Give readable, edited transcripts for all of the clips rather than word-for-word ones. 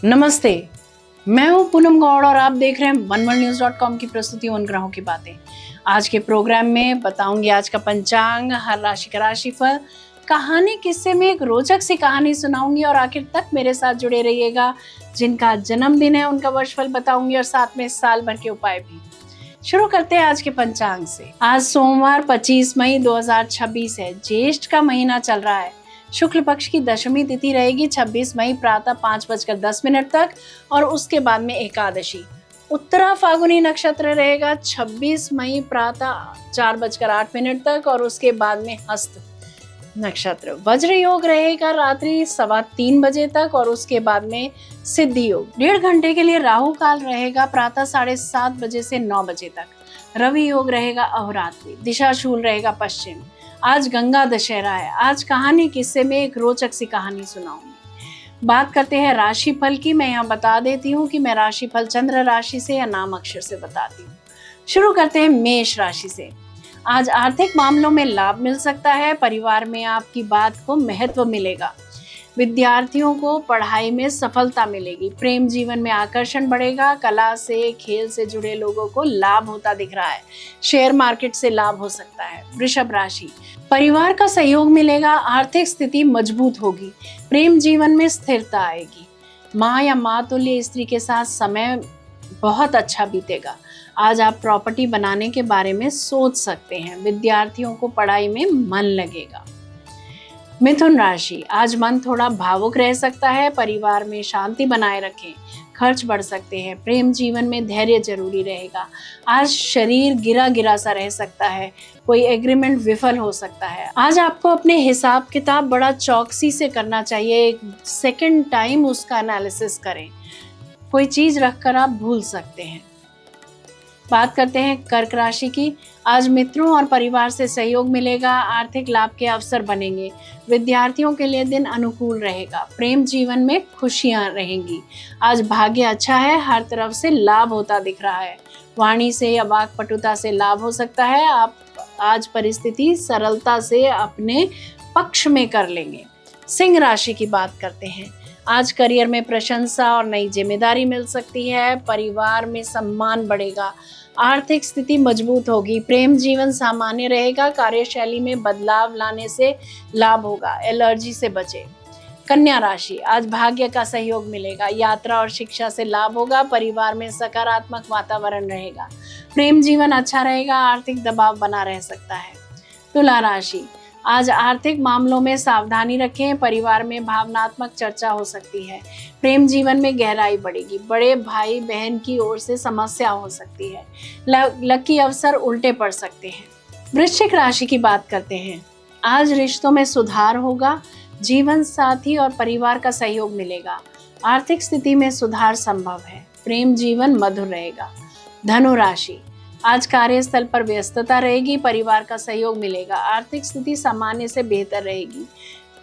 नमस्ते, मैं हूं पूनम गौड़ और आप देख रहे हैं onewordnews.com की प्रस्तुति उन ग्रहों की बातें। आज के प्रोग्राम में बताऊंगी आज का पंचांग, हर राशि का राशिफल, कहानी किस्से में एक रोचक सी कहानी सुनाऊंगी और आखिर तक मेरे साथ जुड़े रहिएगा। जिनका जन्मदिन है उनका वर्षफल बताऊंगी और साथ में साल भर के उपाय भी। शुरू करते हैं आज के पंचांग से। आज सोमवार 25 मई 2026 है। ज्येष्ठ का महीना चल रहा है। शुक्ल पक्ष की दशमी तिथि रहेगी 26 मई प्रातः 5:10 तक और उसके बाद में एकादशी। उत्तरा फागुनी नक्षत्र रहेगा 26 मई प्रातः 4:08 तक और उसके बाद में हस्त नक्षत्र। वज्र योग रहेगा रात्रि 3:15 बजे तक और उसके बाद में सिद्धि योग। 1.5 घंटे के लिए राहु काल रहेगा प्रातः 7:30 बजे से 9 बजे तक। रवि योग रहेगा अहोरात्रि। दिशा शूल रहेगा पश्चिम। आज गंगा दशहरा है। आज कहानी किस्से में एक रोचक सी कहानी सुनाऊंगी। बात करते हैं राशिफल की। मैं यहाँ बता देती हूँ कि मैं राशिफल चंद्र राशि से या नाम अक्षर से बताती हूँ। शुरू करते हैं मेष राशि से। आज आर्थिक मामलों में लाभ मिल सकता है। परिवार में आपकी बात को महत्व मिलेगा। विद्यार्थियों को पढ़ाई में सफलता मिलेगी। प्रेम जीवन में आकर्षण बढ़ेगा। कला से, खेल से जुड़े लोगों को लाभ होता दिख रहा है। शेयर मार्केट से लाभ हो सकता है। वृषभ राशि, परिवार का सहयोग मिलेगा। आर्थिक स्थिति मजबूत होगी। प्रेम जीवन में स्थिरता आएगी। माँ या मातुल्य स्त्री के साथ समय बहुत अच्छा बीतेगा। आज आप प्रॉपर्टी बनाने के बारे में सोच सकते हैं। विद्यार्थियों को पढ़ाई में मन लगेगा। मिथुन राशि, आज मन थोड़ा भावुक रह सकता है। परिवार में शांति बनाए रखें। खर्च बढ़ सकते हैं। प्रेम जीवन में धैर्य जरूरी रहेगा। आज शरीर गिरा गिरा सा रह सकता है। कोई एग्रीमेंट विफल हो सकता है। आज आपको अपने हिसाब किताब बड़ा चौकसी से करना चाहिए। एक सेकंड टाइम उसका एनालिसिस करें। कोई चीज रखकर आप भूल सकते हैं। बात करते हैं कर्क राशि की। आज मित्रों और परिवार से सहयोग मिलेगा। आर्थिक लाभ के अवसर बनेंगे। विद्यार्थियों के लिए दिन अनुकूल रहेगा। प्रेम जीवन में खुशियां रहेंगी। आज भाग्य अच्छा है। हर तरफ से लाभ होता दिख रहा है। वाणी से या वाक्पटुता से लाभ हो सकता है। आप आज परिस्थिति सरलता से अपने पक्ष में कर लेंगे। सिंह राशि की बात करते हैं। आज करियर में प्रशंसा और नई जिम्मेदारी मिल सकती है। परिवार में सम्मान बढ़ेगा। आर्थिक स्थिति मजबूत होगी। प्रेम जीवन सामान्य रहेगा। कार्यशैली में बदलाव लाने से लाभ होगा। एलर्जी से बचें। कन्या राशि, आज भाग्य का सहयोग मिलेगा। यात्रा और शिक्षा से लाभ होगा। परिवार में सकारात्मक वातावरण रहेगा। प्रेम जीवन अच्छा रहेगा। आर्थिक दबाव बना रह सकता है। तुला राशि, आज आर्थिक मामलों में सावधानी रखें। परिवार में भावनात्मक चर्चा हो सकती है। प्रेम जीवन में गहराई बढ़ेगी। बड़े भाई बहन की ओर से समस्या हो सकती है। लकी अवसर उल्टे पड़ सकते हैं। वृश्चिक राशि की बात करते हैं। आज रिश्तों में सुधार होगा। जीवन साथी और परिवार का सहयोग मिलेगा। आर्थिक स्थिति में सुधार संभव है। प्रेम जीवन मधुर रहेगा। धनु राशि, आज कार्यस्थल पर व्यस्तता रहेगी। परिवार का सहयोग मिलेगा। आर्थिक स्थिति सामान्य से बेहतर रहेगी।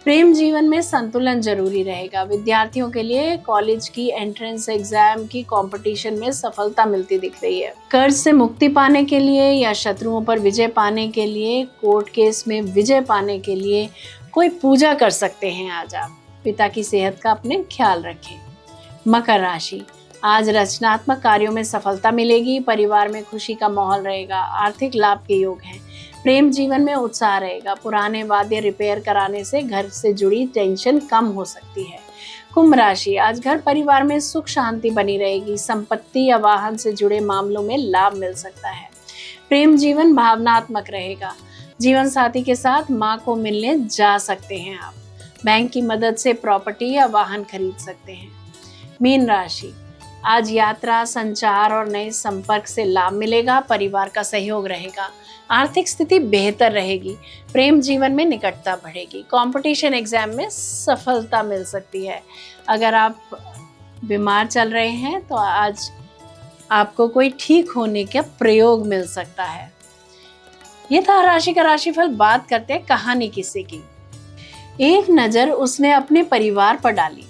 प्रेम जीवन में संतुलन जरूरी रहेगा। विद्यार्थियों के लिए कॉलेज की एंट्रेंस एग्जाम की कंपटीशन में सफलता मिलती दिख रही है। कर्ज से मुक्ति पाने के लिए या शत्रुओं पर विजय पाने के लिए, कोर्ट केस में विजय पाने के लिए कोई पूजा कर सकते हैं। आज आप पिता की सेहत का अपने ख्याल रखें। मकर राशि, आज रचनात्मक कार्यों में सफलता मिलेगी। परिवार में खुशी का माहौल रहेगा। आर्थिक लाभ के योग हैं। प्रेम जीवन में उत्साह रहेगा। पुराने वाद्य रिपेयर कराने से घर से जुड़ी टेंशन कम हो सकती है। कुंभ राशि, आज घर परिवार में सुख शांति बनी रहेगी। संपत्ति या वाहन से जुड़े मामलों में लाभ मिल सकता है। प्रेम जीवन भावनात्मक रहेगा। जीवन साथी के साथ माँ को मिलने जा सकते हैं आप। बैंक की मदद से प्रॉपर्टी या वाहन खरीद सकते हैं। मीन राशि, आज यात्रा, संचार और नए संपर्क से लाभ मिलेगा। परिवार का सहयोग रहेगा। आर्थिक स्थिति बेहतर रहेगी। प्रेम जीवन में निकटता बढ़ेगी। कंपटीशन एग्जाम में सफलता मिल सकती है। अगर आप बीमार चल रहे हैं तो आज आपको कोई ठीक होने का प्रयोग मिल सकता है। ये था राशि का राशिफल। बात करते हैं कहानी किस्से की। एक नजर उसने अपने परिवार पर डाली।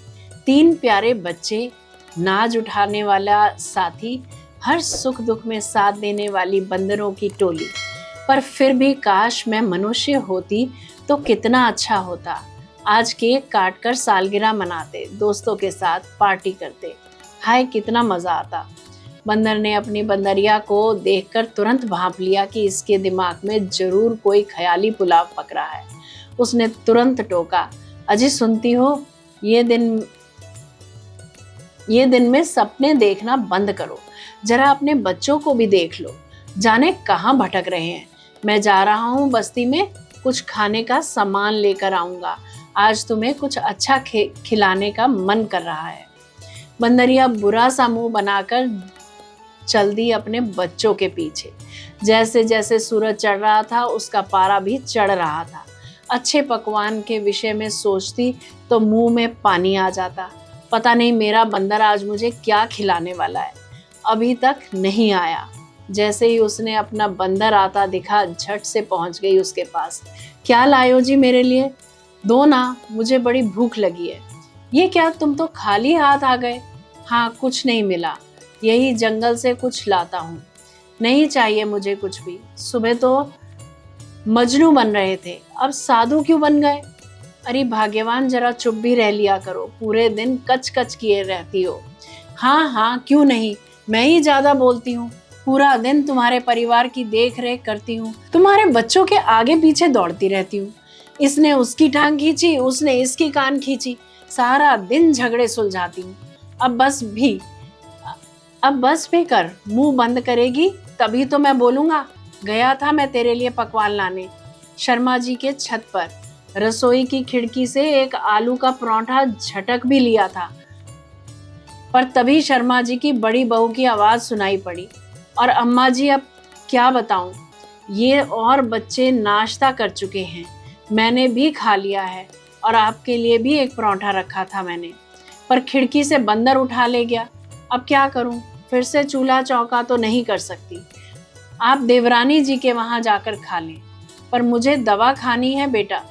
3 प्यारे बच्चे, नाज उठाने वाला साथी, हर सुख दुख में साथ देने वाली बंदरों की टोली। पर फिर भी काश मैं मनुष्य होती तो कितना अच्छा होता। आज केक काट कर सालगिरह मनाते, दोस्तों के साथ पार्टी करते। हाय कितना मजा आता। बंदर ने अपनी बंदरिया को देखकर तुरंत भांप लिया कि इसके दिमाग में जरूर कोई ख्याली पुलाव पक रहा है। उसने तुरंत टोका, अजी सुनती हो, ये दिन में सपने देखना बंद करो, जरा अपने बच्चों को भी देख लो, जाने कहाँ भटक रहे हैं। मैं जा रहा हूँ बस्ती में, कुछ खाने का सामान लेकर आऊंगा। आज तुम्हें कुछ अच्छा खिलाने का मन कर रहा है। बंदरिया बुरा सा मुंह बनाकर चल दी अपने बच्चों के पीछे। जैसे जैसे सूरज चढ़ रहा था उसका पारा भी चढ़ रहा था। अच्छे पकवान के विषय में सोचती तो मुंह में पानी आ जाता। पता नहीं मेरा बंदर आज मुझे क्या खिलाने वाला है, अभी तक नहीं आया। जैसे ही उसने अपना बंदर आता दिखा, झट से पहुंच गई उसके पास। क्या लायो जी मेरे लिए? दो ना, मुझे बड़ी भूख लगी है। ये क्या, तुम तो खाली हाथ आ गए? हाँ, कुछ नहीं मिला, यही जंगल से कुछ लाता हूँ। नहीं चाहिए मुझे कुछ भी। सुबह तो मजनू बन रहे थे, अब साधु क्यों बन गए? अरे भाग्यवान, जरा चुप भी रह लिया करो, पूरे दिन कच कच किए रहती हो। हाँ हाँ, क्यों नहीं, मैं ही ज्यादा बोलती हूँ। पूरा दिन तुम्हारे परिवार की देख रेख करती हूँ, तुम्हारे बच्चों के आगे पीछे दौड़ती रहती हूँ। इसने उसकी टांग खींची, उसने इसकी कान खींची, सारा दिन झगड़े सुलझाती हूँ। अब बस भी कर, मुंह बंद करेगी तभी तो मैं बोलूंगा। गया था मैं तेरे लिए पकवान लाने शर्मा जी के छत पर, रसोई की खिड़की से एक आलू का परांठा झटक भी लिया था, पर तभी शर्मा जी की बड़ी बहू की आवाज सुनाई पड़ी। और अम्मा जी, अब क्या बताऊं, ये और बच्चे नाश्ता कर चुके हैं, मैंने भी खा लिया है, और आपके लिए भी एक परांठा रखा था मैंने, पर खिड़की से बंदर उठा ले गया। अब क्या करूं, फिर से चूल्हा चौका तो नहीं कर सकती। आप देवरानी जी के वहां जाकर खा लें, पर मुझे दवा खानी है बेटा।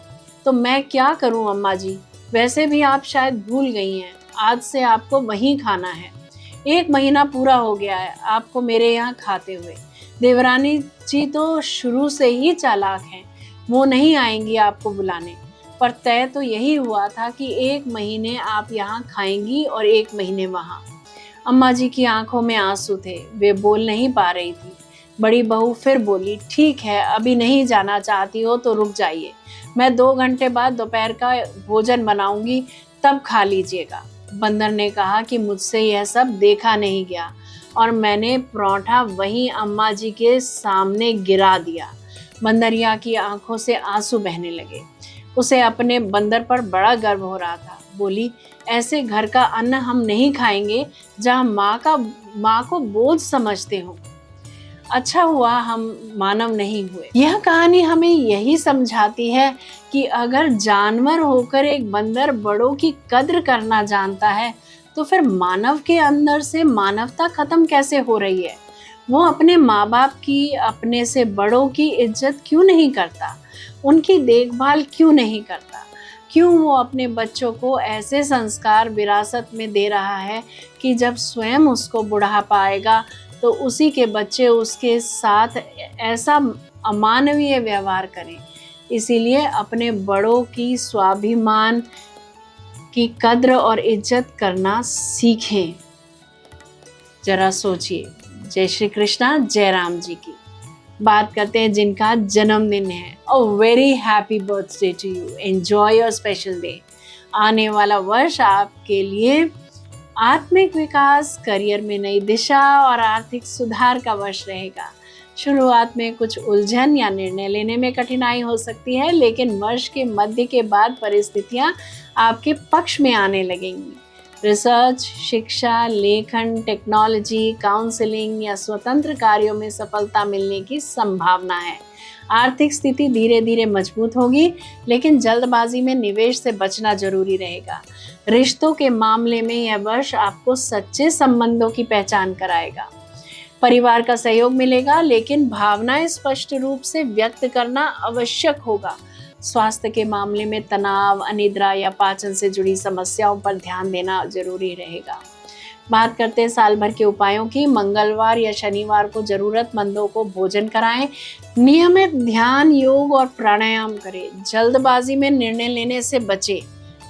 तो मैं क्या करूं अम्मा जी, वैसे भी आप शायद भूल गई हैं, आज से आपको वहीं खाना है। 1 महीना पूरा हो गया है आपको मेरे यहाँ खाते हुए। देवरानी जी तो शुरू से ही चालाक हैं, वो नहीं आएंगी आपको बुलाने, पर तय तो यही हुआ था कि 1 महीने आप यहाँ खाएंगी और 1 महीने वहाँ। अम्मा जी की आंखों में आंसू थे, वे बोल नहीं पा रही थी। बड़ी बहू फिर बोली, ठीक है, अभी नहीं जाना चाहती हो तो रुक जाइए, मैं 2 घंटे बाद दोपहर का भोजन बनाऊंगी, तब खा लीजिएगा। बंदर ने कहा कि मुझसे यह सब देखा नहीं गया, और मैंने परांठा वहीं अम्मा जी के सामने गिरा दिया। बंदरिया की आंखों से आंसू बहने लगे। उसे अपने बंदर पर बड़ा गर्व हो रहा था। बोली, ऐसे घर का अन्न हम नहीं खाएंगे जहाँ माँ को बोझ समझते हो। अच्छा हुआ हम मानव नहीं हुए। यह कहानी हमें यही समझाती है कि अगर जानवर होकर एक बंदर बड़ों की कद्र करना जानता है, तो फिर मानव के अंदर से मानवता खत्म कैसे हो रही है? वो अपने माँ बाप की, अपने से बड़ों की इज्जत क्यों नहीं करता? उनकी देखभाल क्यों नहीं करता? क्यों वो अपने बच्चों को ऐसे संस्कार विरासत में दे रहा है कि जब स्वयं उसको बुढ़ापा आएगा तो उसी के बच्चे उसके साथ ऐसा अमानवीय व्यवहार करें? इसीलिए अपने बड़ों की स्वाभिमान की कद्र और इज्जत करना सीखें। जरा सोचिए। जय श्री कृष्णा, जय राम जी की। बात करते हैं जिनका जन्मदिन है। A very happy birthday to you, enjoy your special day. आने वाला वर्ष आपके लिए आत्मिक विकास, करियर में नई दिशा और आर्थिक सुधार का वर्ष रहेगा। शुरुआत में कुछ उलझन या निर्णय लेने में कठिनाई हो सकती है, लेकिन वर्ष के मध्य के बाद परिस्थितियां आपके पक्ष में आने लगेंगी। रिसर्च, शिक्षा, लेखन, टेक्नोलॉजी, काउंसलिंग या स्वतंत्र कार्यों में सफलता मिलने की संभावना है। आर्थिक स्थिति धीरे धीरे मजबूत होगी, लेकिन जल्दबाजी में निवेश से बचना जरूरी रहेगा। रिश्तों के मामले में यह वर्ष आपको सच्चे संबंधों की पहचान कराएगा। परिवार का सहयोग मिलेगा, लेकिन भावनाएं स्पष्ट रूप से व्यक्त करना आवश्यक होगा। स्वास्थ्य के मामले में तनाव, अनिद्रा या पाचन से जुड़ी समस्याओं पर ध्यान देना जरूरी रहेगा। बात करते हैं साल भर के उपायों की। मंगलवार या शनिवार को जरूरतमंदों को भोजन कराएं। नियमित ध्यान, योग और प्राणायाम करें। जल्दबाजी में निर्णय लेने से बचें,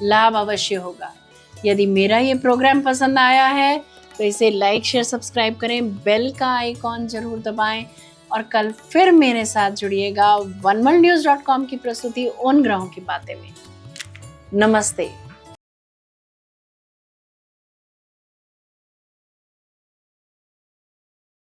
लाभ अवश्य होगा। यदि मेरा ये प्रोग्राम पसंद आया है तो इसे लाइक, शेयर, सब्सक्राइब करें, बेल का आइकॉन जरूर दबाएं और कल फिर मेरे साथ जुड़िएगा वनवर्ल्ड न्यूज़.com की प्रस्तुति उन ग्रहों की बातें में। नमस्ते।